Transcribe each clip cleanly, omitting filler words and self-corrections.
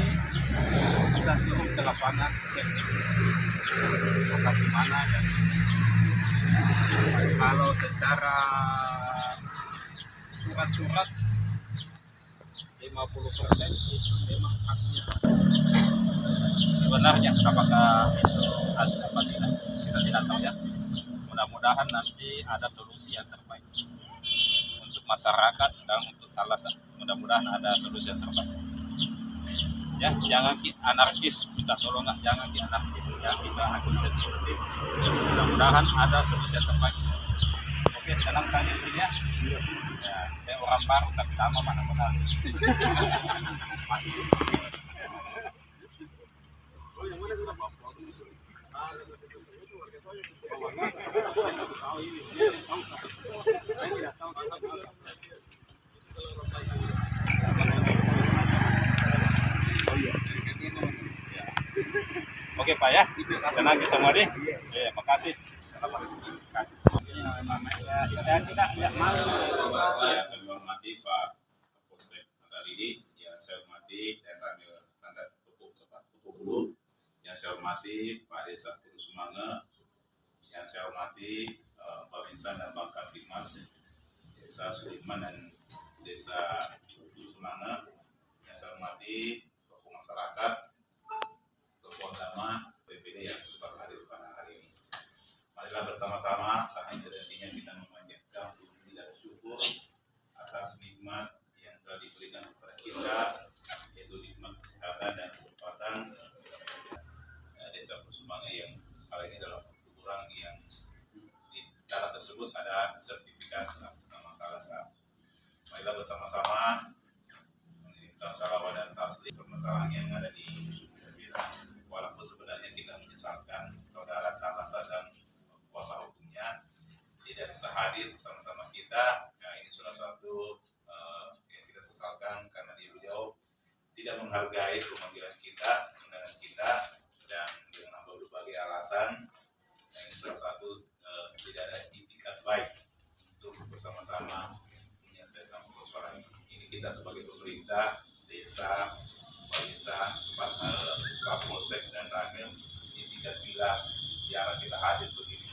ini kita turun ke lapangan cek lokasi mana dan kalau secara surat-surat 50% itu memang haknya. Sebenarnya apakah itu asli apa tidak, kita tidak tahu ya. Mudah-mudahan nanti ada solusi yang terbaik untuk masyarakat dan untuk alasan. Mudah-mudahan ada solusi yang terbaik. Ya, jangan anarkis, minta tolong jangan anarkis, ya kita akuntatif. Mudah-mudahan ada solusi yang terbaik. Oke, senang saya di sini ya. Ya, saya orang baru tapi sama mana-mana. Oke Pak ya, senang ketemu deh. Ya, makasih. Tidak malu. Yang kami hormati Pak Kapolsek Mandalika, yang saya hormati dan Ramil Tanda Tuku Bulu, yang saya hormati Pak Desa Kurusumanga, yang saya hormati Pak Insan dan Bang Katimas, Desa Sudirman dan Desa Kurusumanga, yang saya hormati tokoh masyarakat, tokoh agama, PPD yang sudah hadir pada hari ini. Marilah bersama-sama saat terjadinya kita memanjatkan puji dan syukur atas nikmat yang telah diberikan kepada kita, yaitu nikmat kesehatan dan kesempatan Desa Kurusumanga yang kali ini dalam kurang yang di dalam tersebut ada sertifikat atas nama Kalasa. Marilah bersama-sama mengirimkan salawat dan taslim permasalahan yang ada di walaupun sebenarnya kita menyesalkan saudara Kalasa dan kuasa hukumnya tidak bisa hadir bersama-sama kita. Nah, ini salah satu yang kita sesalkan karena beliau tidak menghargai pemanggilan kita, undangan kita, dan dengan berbagai alasan. Nah, ini salah satu tidak ada itikat baik untuk bersama-sama menyelesaikan persoalan ini. Kita sebagai pemerintah desa, desa, Kapolsek dan Ramil ini tidak bilang jarang kita hadir begini.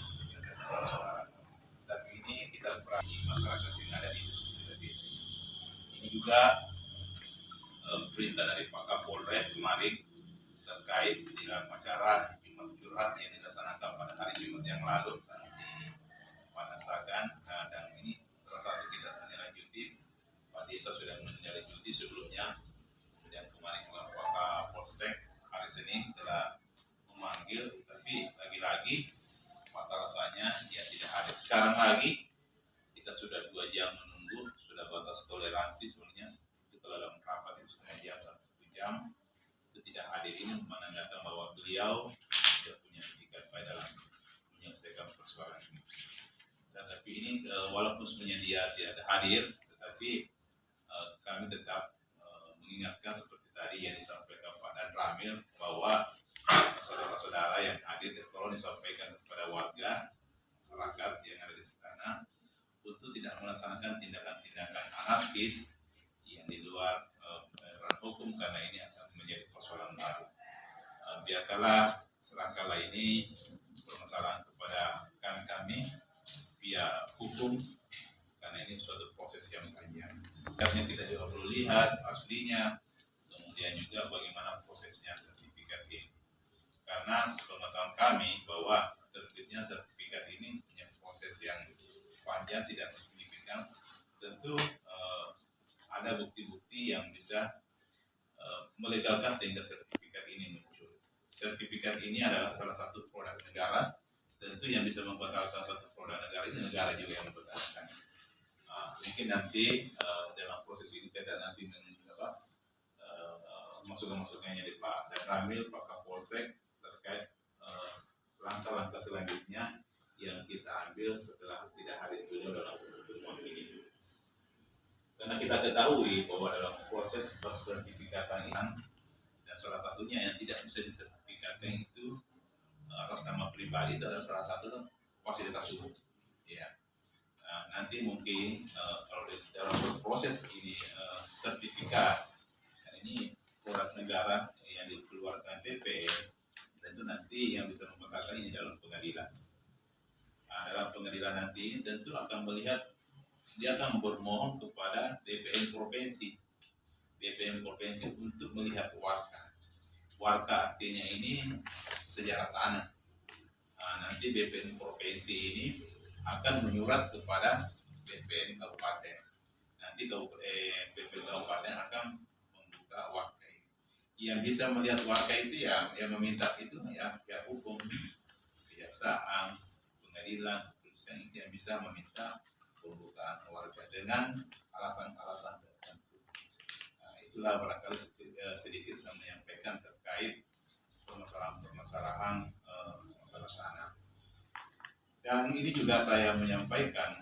Tapi ini kita berani masyarakat yang ada di desa. Ini juga perintah dari Pak Kapolres kemarin terkait dengan acara Jumat Curhat yang dilaksanakan pada hari Jumat yang lalu di Panasakan. Nah, dan ini salah satu kita lanjuti. Pak Desa sudah menindaklanjuti sebelumnya. Kemudian kemarin Pak Kapolsek hari Senin telah memanggil, tapi lagi-lagi rasanya dia tidak hadir. Sekarang lagi kita sudah 2 jam menunggu, sudah batas toleransi sebenarnya. Itu kalau dalam rapat itu setengah jam atau 1 jam itu tidak hadir, ini menandakan bahwa beliau tidak punya etikat baik dalam menyelesaikan persoalan ini. Dan tapi ini walaupun sebenarnya dia tidak hadir, tetapi kami tetap mengingatkan seperti tadi yang disampaikan Pak Dan Ramil bahwa saudara-saudara yang hadir tolong disampaikan kepada warga masyarakat yang ada di sana untuk tidak melaksanakan tindakan-tindakan anarkis yang di luar ranah hukum, karena ini akan menjadi persoalan baru. Biarkanlah selangkahlah ini permasalahan kepada kami via hukum, karena ini suatu proses yang panjang. Yang tidak juga perlu lihat aslinya, kemudian juga bagaimana prosesnya sertifikat ini. Karena sepengetahuan kami bahwa terbitnya sertifikat ini punya proses yang panjang, tidak signifikan. Tentu ada bukti-bukti yang bisa melegalkan sehingga sertifikat ini muncul. Sertifikat ini adalah salah satu produk negara. Tentu yang bisa membatalkan satu produk negara ini negara juga yang membatalkan. Mungkin nanti dalam proses ini kita nanti masukan-masukannya dari Pak Dan Ramil, Pak Kapolsek terkait langkah-langkah selanjutnya yang kita ambil setelah tidak hadir beliau dalam pertemuan ini. Karena kita ketahui bahwa dalam proses persertifikatan ini dan salah satunya yang tidak bisa disertifikatkan itu atas nama pribadi itu adalah salah satu fasilitas umum. Ya. Nanti mungkin kalau dalam proses ini sertifikat, dan ini surat negara yang dikeluarkan BPN, tentu nanti yang bisa membatalkan ini dalam pengadilan. Nah, dalam pengadilan nanti ini tentu akan melihat, dia akan bermohon kepada BPN provinsi untuk melihat warka. Warka artinya ini sejarah tanah. Nah, nanti BPN provinsi ini akan menyurat kepada BPN kabupaten. Nanti BPN kabupaten akan membuka warka ini. Yang bisa melihat warka itu ya, yang meminta itu ya pihak hukum, kejaksaan, pengadilan, kepolisian itu yang bisa meminta pembukaan warga dengan alasan-alasan tertentu. Nah, itulah barangkali sedikit saya menyampaikan terkait permasalahan masalah tanah. Dan ini juga saya menyampaikan,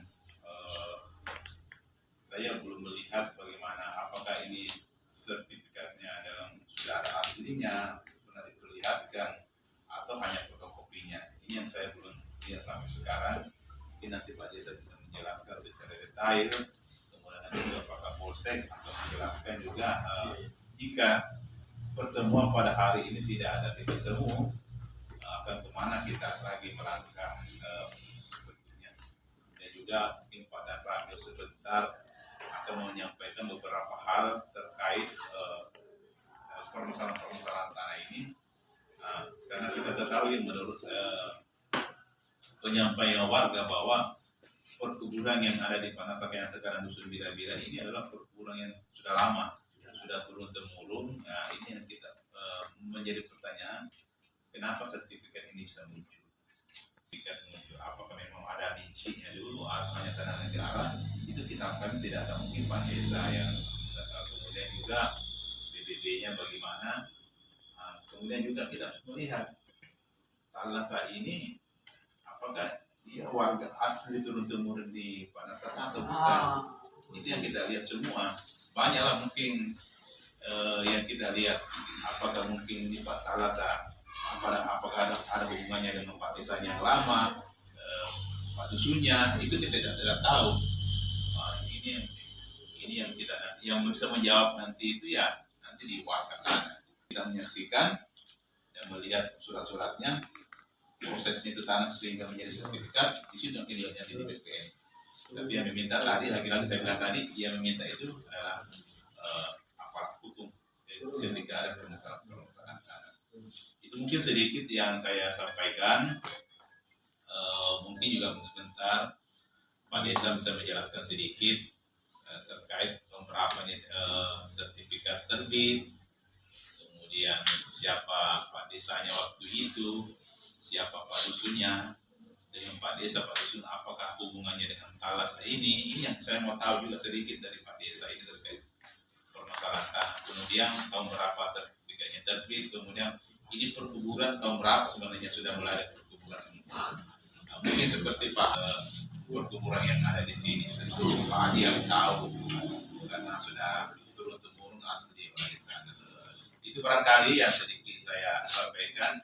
saya belum melihat bagaimana, apakah ini sertifikatnya dalam sudah ada aslinya, pernah diperlihatkan, atau hanya fotokopinya. Ini yang saya belum lihat sampai sekarang. Mungkin nanti Pak Desa bisa menjelaskan secara detail. Kemudian nanti juga Pak Kapolsek akan menjelaskan juga jika pertemuan pada hari ini tidak ada titik temu, akan kemana kita lagi melangkah sepertinya. Dan juga mungkin Pak Danramil sebentar akan menyampaikan beberapa hal terkait permasalahan tanah ini, karena kita ketahui menurut penyampaian warga bahwa perkebunan yang ada di Panasaka yang sekarang Dusun Bira-Bira ini adalah perkebunan yang sudah lama, sudah turun temurun. Nah, ini yang kita menjadi pertanyaan, kenapa sertifikat ini bisa muncul? Sertifikat muncul, apakah memang ada rincinya dulu atau hanya tanah negara? Itu kita akan tidak ada, mungkin Pak Desa yang kemudian juga BBB-nya bagaimana. Kemudian juga kita harus melihat Talasa ini apakah dia warga asli turun-temurun di Panasaka atau bukan. Itu yang kita lihat semua. Banyaklah mungkin yang kita lihat, apakah mungkin di Pak Talasa, apakah ada hubungannya dengan Pak Desa yang lama, Pak Dusunnya, itu kita tidak tahu. Ini yang kita, yang bisa menjawab nanti itu ya nanti di warga tanah. Kita menyaksikan dan melihat surat-suratnya, prosesnya itu tanah sehingga menjadi sertifikat, di situ nanti dilihatnya di BPN. Tapi yang meminta tadi, lagi-lagi saya bilang tadi, yang meminta itu adalah aparat hukum. Jadi ketika ada permasalahan tanah. Itu mungkin sedikit yang saya sampaikan. Mungkin juga sebentar Pak Desa bisa menjelaskan sedikit terkait beberapa sertifikat terbit, kemudian siapa Pak Desanya waktu itu, siapa Pak Dusunnya, dengan Pak Desa, Pak Dusun, apakah hubungannya dengan Talasa ini yang saya mau tahu juga sedikit dari Pak Desa ini terkait permasalahan tanah. Kemudian tahun berapa sertifikatnya terbit, kemudian ini perkuburan tahun berapa sebenarnya sudah mulai ada perkuburan ini. Nah, mungkin seperti Pak perkuburan yang ada di sini, tentu Pak Adi yang tahu karena sudah turun-temurun asli di sana. Itu barangkali yang sedikit saya sampaikan.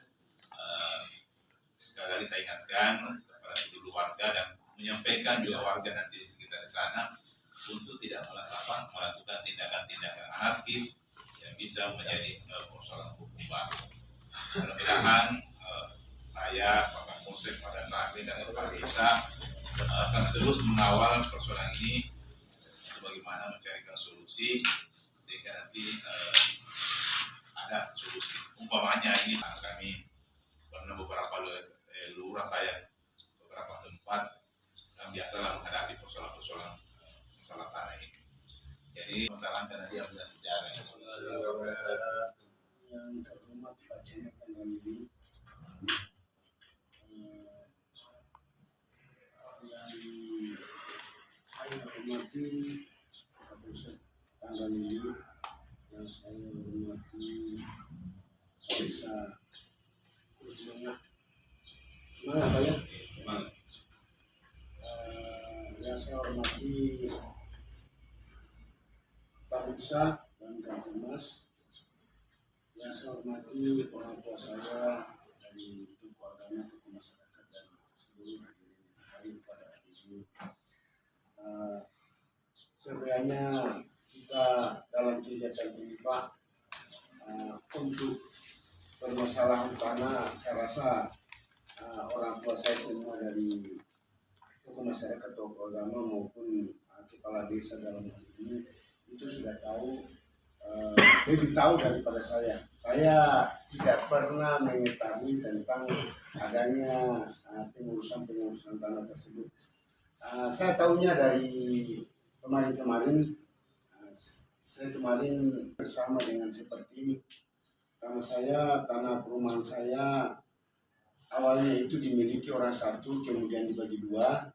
Sekali lagi saya ingatkan kepada seluruh warga dan menyampaikan juga warga nanti di sekitar sana untuk tidak melakukan tindakan-tindakan anarkis yang bisa menjadi persoalan hukum baru. Mudah-mudahan saya, Pak Kapolsek, Pak Danramil dan Pak Desa akan terus mengawal persoalan ini bagaimana mencarikan solusi sehingga nanti ada solusi. Umpamanya ini kami pernah beberapa lurah saya beberapa tempat yang biasalah menghadapi persoalan masalah tanah ini. Jadi masalah karena dia punya sejarah. Yang terhormat Pak Camat ini, yang saya hormati Kapolsek Tanggal ini, yang saya hormati Pak Desa. Semangat Pak ya. Yang saya hormati Pak Desa dan Kapolmas. Yang saya hormati orang tua saya dari tokoh agama, tokoh masyarakat dan seluruh hadirin hadir pada hari ini. Sebenarnya kita dalam kegiatan ini Pak untuk permasalahan tanah, saya rasa orang tua saya semua dari tokoh masyarakat, tokoh agama maupun kepala desa dalam hal ini itu sudah tahu, lebih tahu daripada saya. Saya tidak pernah mengetahui tentang adanya pengurusan tanah tersebut. Saya tahunya dari kemarin-kemarin. Saya kemarin bersama dengan seperti ini. Tanah perumahan saya awalnya itu dimiliki orang satu, kemudian dibagi dua.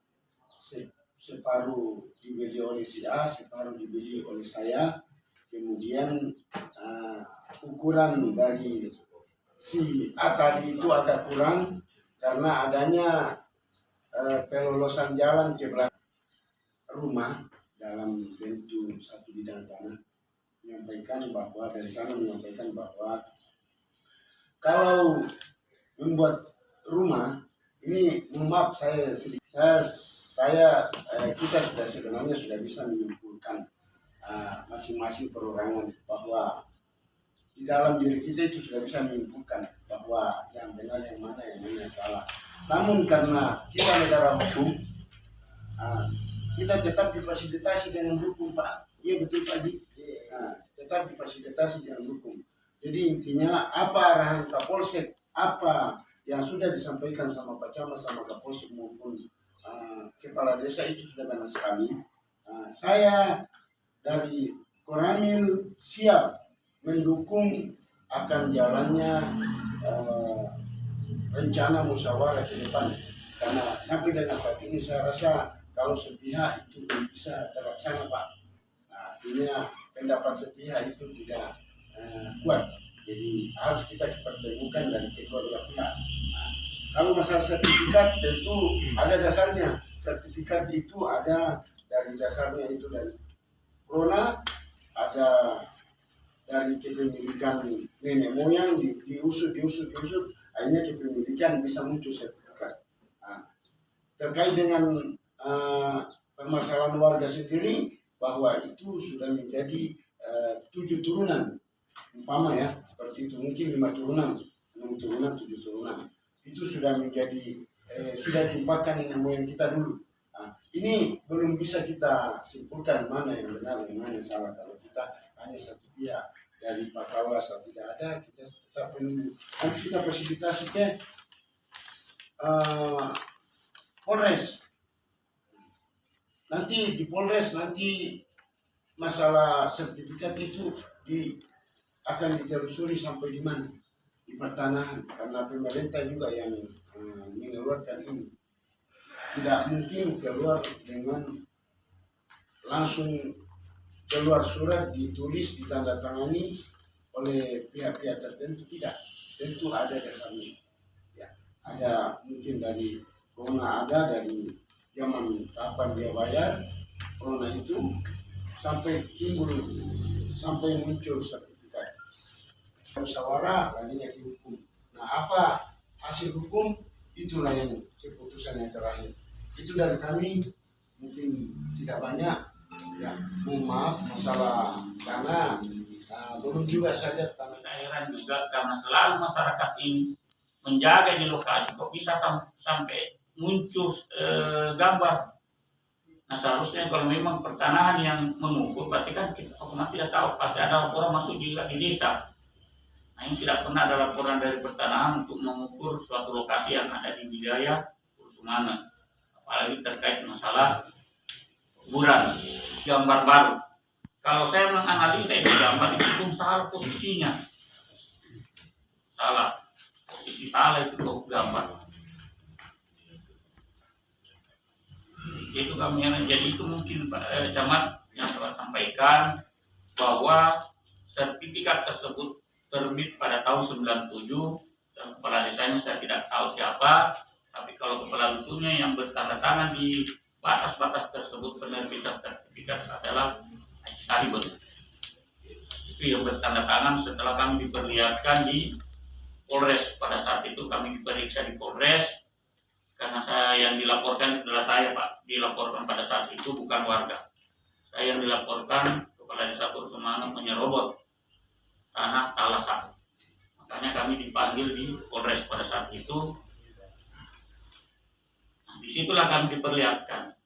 Separuh dibeli oleh si A, separuh dibeli oleh saya. Kemudian ukuran dari si A tadi itu agak kurang karena adanya pelolosan jalan ke belakang rumah dalam bentuk satu bidang tanah. Menyampaikan bahwa kalau membuat rumah ini, maaf kita sebenarnya sudah bisa menyimpulkan masing-masing perorangan bahwa di dalam diri kita itu sudah bisa menyimpulkan bahwa yang benar yang mana yang salah. Namun karena kita negara hukum, kita tetap difasilitasi dengan hukum, Pak. Iya betul, Pak Ji. Tetap difasilitasi dengan hukum. Jadi intinya apa arahan Kapolsek, apa yang sudah disampaikan sama Pak Camat, sama Kapolsek maupun kepala desa itu sudah benar sekali. Saya dari Koramil siap mendukung akan jalannya rencana musyawarah ke depan. Karena sampai dengan saat ini saya rasa kalau sepihak itu belum bisa terlaksana, Pak. Artinya pendapat sepihak itu tidak kuat. Jadi harus kita pertemukan dari kedua belah pihak. Kalau masalah sertifikat tentu ada dasarnya. Sertifikat itu ada dari dasarnya itu dari Prona, ada dari kepemilikan nenek moyang, diusut, akhirnya kepemilikan bisa muncul sertifikat. Terkait dengan permasalahan warga sendiri, bahwa itu sudah menjadi 7 turunan, umpama ya, seperti itu, mungkin 5 turunan, 6 turunan, 7 turunan. Itu sudah menjadi, sudah diumpahkan nenek moyang kita dulu. Ini belum bisa kita simpulkan mana yang benar, yang mana yang salah. Kalau kita hanya satu pihak dari Pak Kawas tidak ada, kita tetap menunggu. Nanti kita fasilitasi ke Polres. Nanti di Polres nanti masalah sertifikat itu akan ditelusuri sampai di mana, di pertanahan, karena pemerintah juga yang mengeluarkan ini. Tidak mungkin keluar dengan langsung keluar surat ditulis ditandatangani oleh pihak-pihak tertentu, tidak. Tentu ada dasarnya. Ya, ada mungkin dari Rona, ada dari zaman kapan dia bayar Rona itu sampai timbul, sampai muncul sertifikat musyawarah lainnya ke hukum. Nah, apa hasil hukum itulah yang keputusan yang terakhir. Itu dari kami mungkin tidak banyak ya, maaf masalah tanah belum juga saja tanah. Heran juga karena selalu masyarakat ini menjaga di lokasi, kok bisa sampai muncul gambar. Nah seharusnya kalau memang pertanahan yang mengukur, berarti kan kita otomatis sudah tahu pasti ada laporan masuk juga di desa. Nah ini tidak pernah ada laporan dari pertanahan untuk mengukur suatu lokasi yang ada di wilayah Kursumana, apalagi terkait masalah kuburan. Gambar baru, kalau saya menganalisa itu gambar itu pun salah posisinya, posisi salah itu gambar. Itu kami yang jadi itu mungkin Pak Camat yang telah sampaikan bahwa sertifikat tersebut terbit pada tahun 97 dan kepala desanya saya tidak tahu siapa, tapi kalau kepala dusunnya yang bertanda tangan di batas-batas tersebut penerbitan sertifikat adalah Haji Salibun. Itu yang bertanda tangan setelah kami diperlihatkan di Polres. Pada saat itu kami diperiksa di Polres. Karena saya yang dilaporkan adalah saya, Pak. Dilaporkan pada saat itu bukan warga. Saya yang dilaporkan kepala desa Kursumana menyerobot tanah Talasan. Makanya kami dipanggil di Polres pada saat itu. Disitulah kami diperlihatkan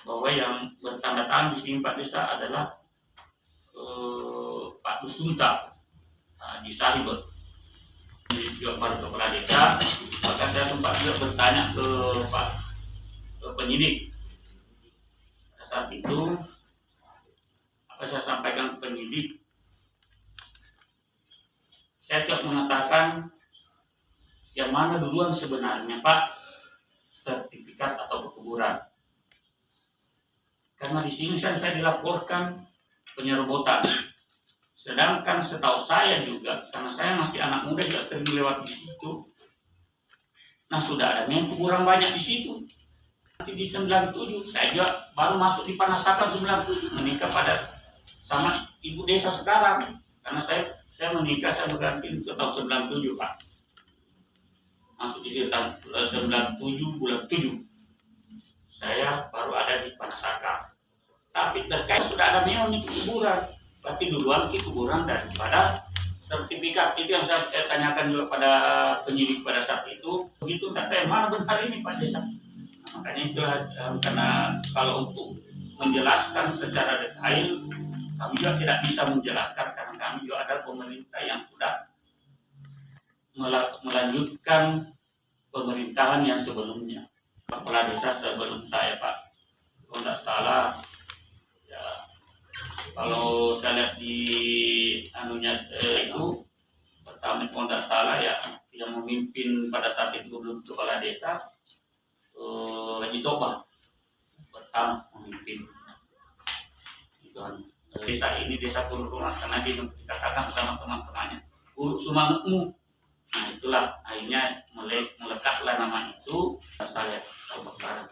bahwa yang bertanda tangan di sini Pak Desa adalah Pak Dusunta di Sahibet. Juga baru kepala desa, maka saya sempat juga bertanya ke Pak penyidik. Pada saat itu apa saya sampaikan ke penyidik, saya tidak mengatakan yang mana duluan sebenarnya Pak, sertifikat atau pekuburan. Karena di sini saya dilaporkan penyerobotan. Sedangkan setahu saya juga, karena saya masih anak muda juga sering lewat di situ. Nah sudah ada yang kurang banyak di situ. Nanti di 97, saya juga baru masuk di Panasakan 97, menikah pada sama ibu desa sekarang. Karena saya menikah, saya berganti ke tahun 97 Pak. Masuk di tahun 97 bulan 7. Saya baru ada di Panasakan. Tapi terkait sudah ada memang itu kuburan. Berarti duluan itu kuburan daripada sertifikat. Itu yang saya tanyakan juga pada penyidik pada saat itu. Begitu kata yang mana benar ini Pak Desa. Nah, makanya itulah karena kalau untuk menjelaskan secara detail kami juga tidak bisa menjelaskan karena kami juga ada pemerintah yang sudah melanjutkan pemerintahan yang sebelumnya. Kepala desa sebelum saya Pak, kalau tidak salah ya, kalau saya lihat di anunya itu pertama kalau tidak salah ya yang memimpin pada saat itu belum kepala desa Haji Toba pertama memimpin itu desa ini, desa Pururuma, karena dia dikatakan sama teman-temannya Uruk Sumangetmu. Nah itulah akhirnya melekatlah nama itu saya Lombok Barat.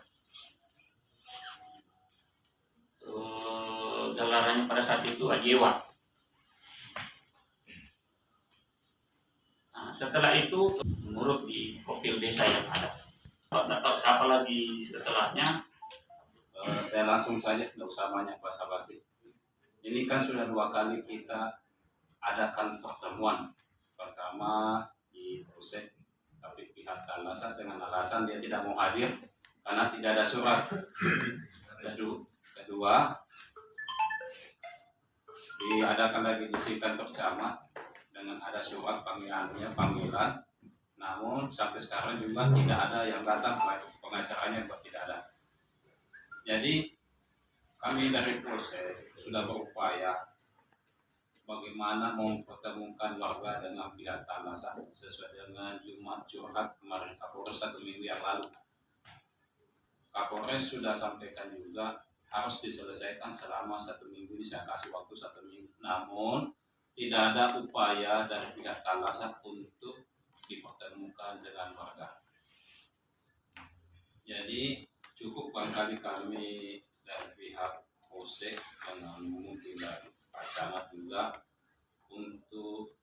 Gelarannya pada saat itu Ajewa. Nah, setelah itu mengurus di Kopil desa yang ada. Tidak tahu siapa lagi setelahnya. Saya langsung saja, tidak usah banyak basa-basi. Ini kan sudah 2 kali kita adakan pertemuan. Pertama di Pusat, tapi pihak Talasan dengan alasan dia tidak mau hadir karena tidak ada surat. Kedua, diadakan lagi di kantor camat dengan ada surat panggilan, namun sampai sekarang juga tidak ada yang datang, pengacaranya juga tidak ada. Jadi kami dari Polsek sudah berupaya bagaimana mempertemukan warga dengan pihak Talasan sesuai dengan Jumat curhat kemarin Kapolres 1 minggu yang lalu. Kapolres sudah sampaikan juga harus diselesaikan selama 1 minggu, ini saya kasih waktu 1 minggu. Namun tidak ada upaya dari pihak Talasan untuk dipertemukan dengan warga. Jadi cukup barangkali kami dari pihak Polsek dengan mungkin dari Pak Camat juga untuk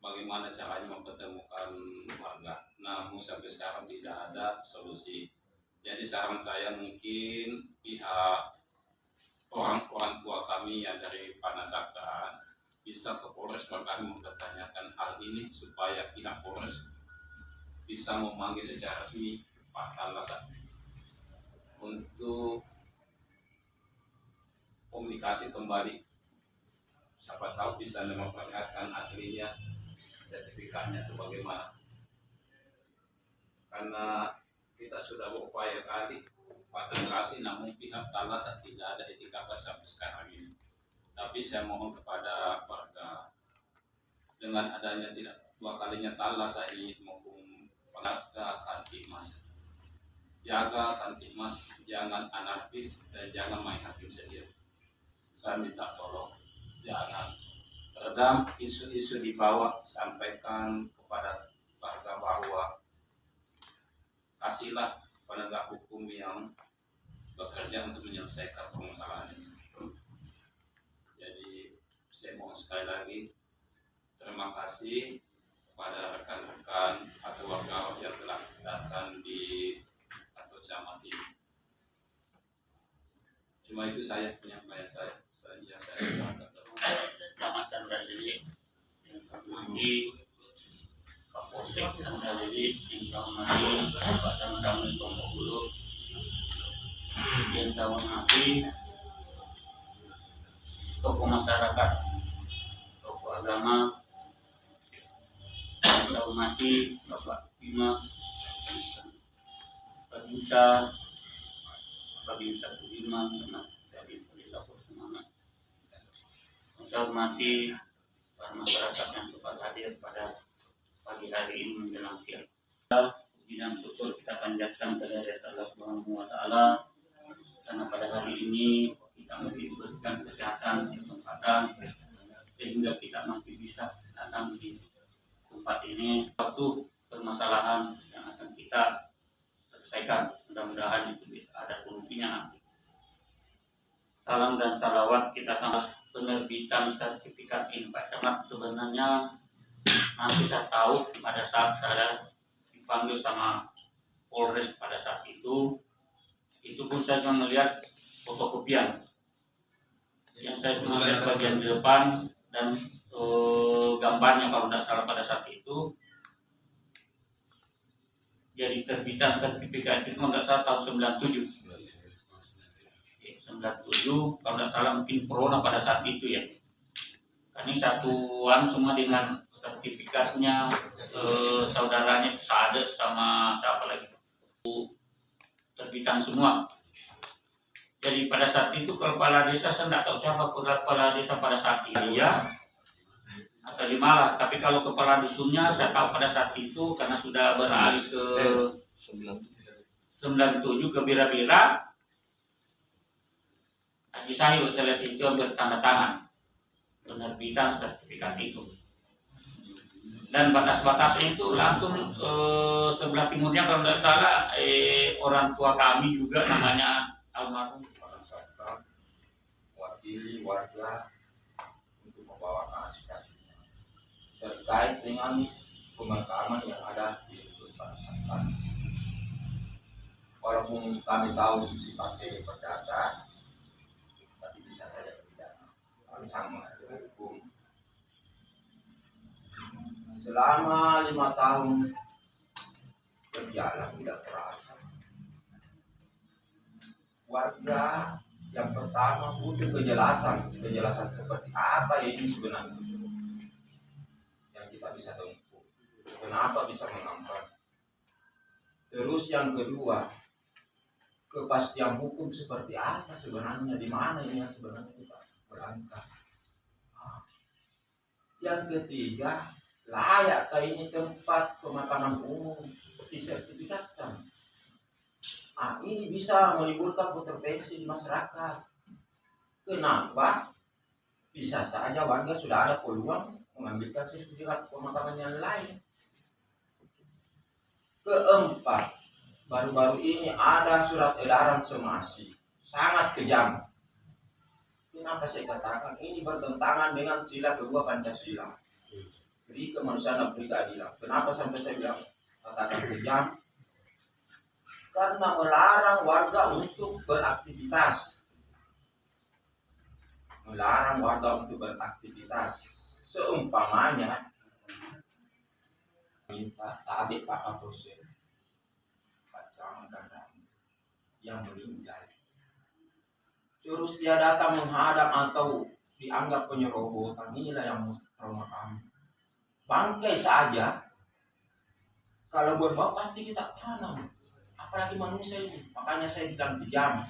bagaimana caranya mempertemukan warga. Namun sampai sekarang tidak ada solusi. Jadi saran saya mungkin pihak orang tua kami yang dari Panasakan bisa ke Polres kami mempertanyakan hal ini supaya pihak Polres bisa memanggil secara resmi Pak Talasan untuk komunikasi kembali. Siapa tahu bisa memperlihatkan aslinya, sertifikatnya itu bagaimana. Karena kita sudah berupaya kali pada lokasi, namun pihak Talasan tidak ada etikat sampai sekarang ini. Tapi saya mohon kepada warga dengan adanya tidak 2 kalinya Talasan ini maupun pengaga Kantimas, jaga Kantimas, jangan anarkis dan jangan main hakim sendiri. Saya minta tolong jangan redam isu-isu dibawa, sampaikan kepada warga bahwa kasihlah penegak hukum yang bekerja untuk menyelesaikan permasalahan ini. Jadi saya mohon sekali lagi terima kasih kepada rekan-rekan atau warga yang telah datang di atau camat ini. Cuma itu saya penyampaian saya saja. Saya sangat Camat dan jadi Di Kapolsek dan Dalili yang hormati Bapak Damri Tombok Bulu, yang saya hormati tokoh masyarakat, tokoh agama, yang saya hormati Bapak Dimas, Babinsa Sudirman, dari Desa Semangat. Saya hormati para masyarakat yang sempat hadir pada pagi hari ini menjelang siang. Puji dan syukur kita panjatkan kepada Allah Subhanahu wa Ta'ala, karena pada hari ini kita masih diberikan kesehatan, kesempatan, sehingga kita masih bisa datang di tempat ini. Satu permasalahan yang akan kita selesaikan, mudah-mudahan itu bisa ada solusinya nanti. Salam dan salawat kita sama penerbitan sertifikat ini, Pak Camat. Sebenarnya nanti saya tahu pada saat saya dipanggil sama Polres pada saat itu pun saya cuma melihat fotokopian. Yang saya cuma lihat bagian di depan dan gambarnya kalau tidak salah pada saat itu. Jadi terbitan sertifikat itu kalau tidak salah tahun 97. 97 kalau tidak salah mungkin corona pada saat itu ya. Ini satuan semua dengan sertifikatnya, saudaranya Sade sama siapa lagi, terbitan semua. Jadi pada saat itu kepala desa, saya tidak tahu siapa kepala desa pada saat itu ya, atau di Malang. Tapi kalau kepala dusunnya saya tahu pada saat itu karena sudah beralih ke 97 ke Bira-Bira. Haji Sayur saya lihat itu yang bertanda tangan penerbitan sertifikat itu, dan batas-batasnya itu langsung sebelah timurnya kalau tidak salah orang tua kami juga namanya almarhum. Wakili warga untuk membawakan aspirasinya terkait dengan pemakaman yang ada di Nusantara. Walaupun kami tahu sifatnya perdata, tapi bisa saja tidak. Kami sama dengan hukum. Selama 5 tahun berjalan tidak terasa. Warga yang pertama butuh kejelasan seperti apa ini sebenarnya yang kita bisa tempuh. Kenapa bisa mengambil? Terus yang kedua, kepastian hukum seperti apa sebenarnya, di mana ini yang sebenarnya kita berangkat. Yang ketiga, layakkah ini tempat pemakaman umum disertifikatkan? Ini bisa menimbulkan kontroversi di masyarakat. Kenapa? Bisa saja warga sudah ada peluang mengambilkan sertifikat pemakaman yang lain. Keempat, baru-baru ini ada surat edaran somasi sangat kejam. Kenapa saya katakan ini bertentangan dengan sila kedua Pancasila, beri kemanusiaan dan beri keadilan. Kenapa sampai saya bilang katakan kejam? Karena melarang warga untuk beraktivitas. Melarang warga untuk beraktivitas. Seumpamanya minta tabik Pak Kapolsek, Pak Camat yang meninggal. Terus dia datang menghadap atau dianggap penyerobotan. Inilah yang trauma kami. Bangkai saja, kalau berbau pasti kita tanam. Apalagi manusia ini. Makanya saya bilang kejam.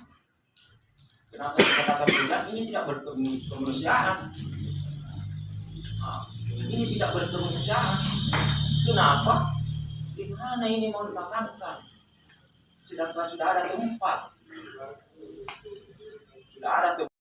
Kenapa saya katakan kejam? Ini tidak berkemanusiaan. Ini tidak berkemanusiaan. Kenapa? Gimana ini mau dimakamkan? Sedangkan sudah ada tempat. Sudah ada tempat.